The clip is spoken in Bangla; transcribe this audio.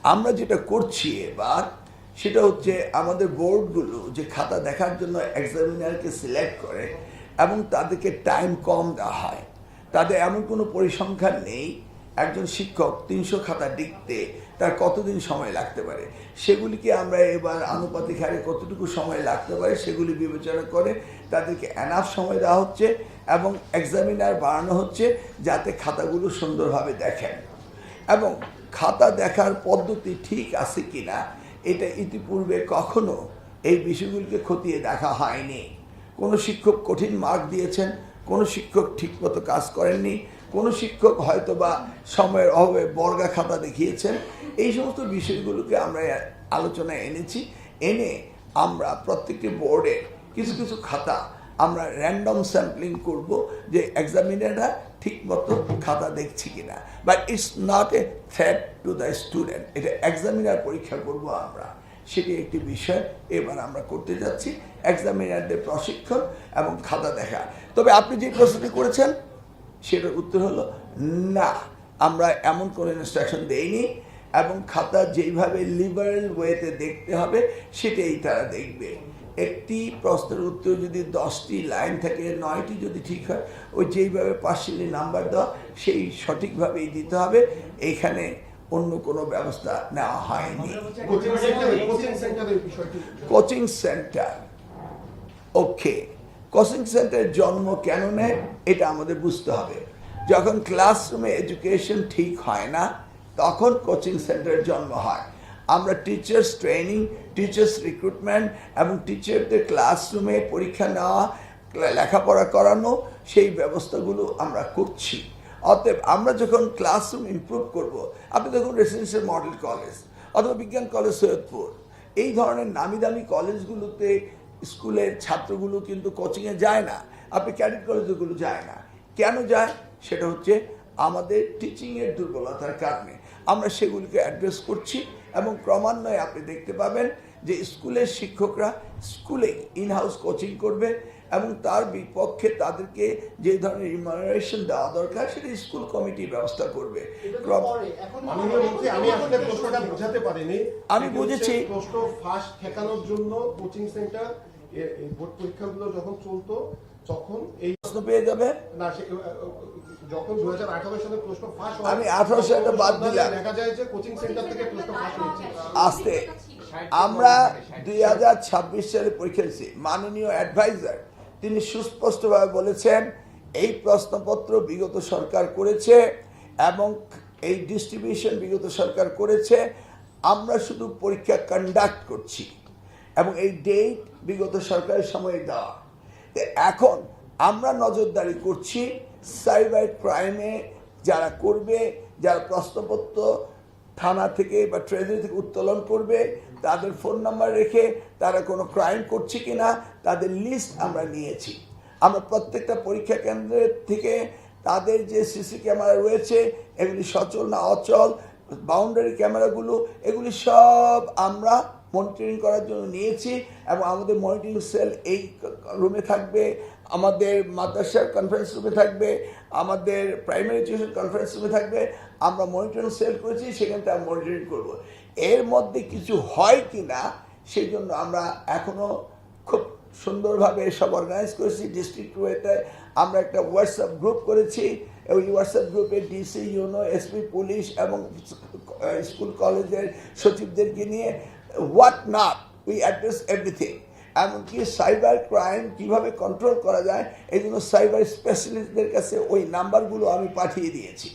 আমরা যেটা করছি এবার সেটা হচ্ছে আমাদের বোর্ডগুলো যে খাতা দেখার জন্য এক্সামিনারকে সিলেক্ট করে এবং তাদেরকে টাইম কম দেওয়া হয়। তাদের এমন কোনো পরিসংখ্যান নেই একজন শিক্ষক 300 খাতা লিখতে তার কতদিন সময় লাগতে পারে, সেগুলিকে আমরা এবার আনুপাতিক হারে কতটুকু সময় লাগতে পারে সেগুলি বিবেচনা করে তাদেরকে এনাফ সময় দেওয়া হচ্ছে এবং এক্সামিনার বাড়ানো হচ্ছে যাতে খাতাগুলো সুন্দরভাবে দেখেন। এবং খাতা দেখার পদ্ধতি ঠিক আছে কিনা এটা ইতিপূর্বে কখনো এই বিষয়গুলিকে খতিয়ে দেখা হয়নি। কোনো শিক্ষক কঠিন মার্ক দিয়েছেন, কোনো শিক্ষক ঠিকমতো কাজ করেননি, কোনো শিক্ষক হয়তো বা সময়ের অভাবে বর্গা খাতা দেখিয়েছেন। এই সমস্ত বিষয়গুলোকে আমরা আলোচনায় এনেছি। এনে আমরা প্রত্যেকটি বোর্ডের কিছু কিছু খাতা আমরা র্যান্ডম স্যাম্পলিং করব যে এক্সামিনাররা ঠিকমতো খাতা দেখছি কিনা। But it's not a threat to the student, এটা এক্সামিনার পরীক্ষা করব আমরা, সেটি একটি বিষয় এবার আমরা করতে যাচ্ছি, এক্সামিনারদের প্রশিক্ষণ এবং খাতা দেখা। তবে আপনি যে প্রশ্নটি করেছেন সেটার উত্তর হলো না, আমরা এমন কোনো ইনস্ট্রাকশন দেইনি এবং খাতা যেইভাবে লিবারেল ওয়েতে দেখতে হবে সেটাই তারা দেখবে। একটি প্রশ্নের উত্তর যদি 10টি লাইন থাকে 9টি যদি ঠিক হয় ওই যেইভাবে পার্সিয়ালি নাম্বার দেওয়া সেই সঠিকভাবেই দিতে হবে। এইখানে অন্য কোনো ব্যবস্থা নেওয়া হয়নি। কোচিং সেন্টার, ওকে, কোচিং সেন্টারের জন্ম কেন নেয় এটা আমাদের বুঝতে হবে। যখন ক্লাসরুমে এডুকেশন ঠিক হয় না তখন কোচিং সেন্টারের জন্ম হয়। আমরা টিচার্স ট্রেনিং, টিচার্স রিক্রুটমেন্ট এবং টিচারদের ক্লাসরুমে পরীক্ষা নেওয়া, লেখাপড়া করানো সেই ব্যবস্থাগুলো আমরা করছি। অতএব আমরা যখন ক্লাসরুম ইমপ্রুভ করব, আপনি দেখুন রেসিডেন্সিয়াল মডেল কলেজ অথবা বিজ্ঞান কলেজ সৈয়দপুর, এই ধরনের নামি দামি কলেজগুলোতে স্কুলের ছাত্রগুলো কিন্তু কোচিংয়ে যায় না, আপনি ক্যাডেট কলেজগুলো যায় না। কেন যায়? সেটা হচ্ছে আমাদের টিচিংয়ের দুর্বলতার কারণে। আমরা সেগুলিকে অ্যাড্রেস করছি এবং ক্রমান্বয়ে আপনি দেখতে পাবেন যে স্কুলের শিক্ষকরা স্কুলে ইন হাউস কোচিং করবে এবং তার বিপক্ষে তাদেরকে যে ধরনের রিমানারেশন দেওয়া দরকার সেটা স্কুল কমিটি ব্যবস্থা করবে। আমি বুঝেছি প্রশ্ন ফাঁস ঠেকানোর জন্য কোচিং সেন্টার বোর্ড পরীক্ষাগুলো যখন চলতো তখন এই প্রশ্ন পেয়ে যাবে না, যখন 2018 সালে প্রশ্ন ফাঁস হয়, আমি 18 সালটা বাদ দিলাম, দেখা যায় যে কোচিং সেন্টার থেকে প্রশ্ন ফাঁস হচ্ছে। আস্তে আমরা 2026 সালে পরীক্ষা দিয়েছি। মাননীয় অ্যাডভাইজার তিনি সুস্পষ্টভাবে বলেছেন এই প্রশ্নপত্র বিগত সরকার করেছে এবং এই ডিস্ট্রিবিউশন বিগত সরকার করেছে, আমরা শুধু পরীক্ষা কন্ডাক্ট করছি এবং এই ডেট বিগত সরকারের সময় দেওয়া। এখন আমরা নজরদারি করছি সাইবার ক্রাইমে যারা করবে, যারা প্রশ্নপত্র থানা থেকে বা ট্রেজারি থেকে উত্তোলন করবে তাদের ফোন নাম্বার রেখে তারা কোনো ক্রাইম করছে কিনা তাদের লিস্ট আমরা নিয়েছি। আমরা প্রত্যেকটা পরীক্ষা কেন্দ্রের থেকে তাদের যে সিসি ক্যামেরা রয়েছে এগুলি সচল না অচল, বাউন্ডারি ক্যামেরাগুলো এগুলি সব আমরা মনিটরিং করার জন্য নিয়েছি এবং আমাদের মনিটরিং সেল এই রুমে থাকবে, আমাদের মাদ্রাসার কনফারেন্স রুমে থাকবে, আমাদের প্রাইমারি এডুকেশন কনফারেন্স রুমে থাকবে। আমরা মনিটরিং সেল করেছি, সেখানটা মনিটরিং করব। এর মধ্যে কিছু হয় কি না সেই জন্য আমরা এখনও খুব সুন্দরভাবে সব অর্গানাইজ করেছি। ডিস্ট্রিক্ট ওয়েতে আমরা একটা হোয়াটসঅ্যাপ গ্রুপ করেছি, ওই হোয়াটসঅ্যাপ গ্রুপে ডিসি, ইউনো, এসপি, পুলিশ এবং স্কুল কলেজের সচিবদেরকে নিয়ে what not we address everything. এমনকি সাইবার ক্রাইম কীভাবে কন্ট্রোল করা যায় এই জন্য সাইবার স্পেশালিস্টদের কাছে ওই নাম্বারগুলো আমি পাঠিয়ে দিয়েছি।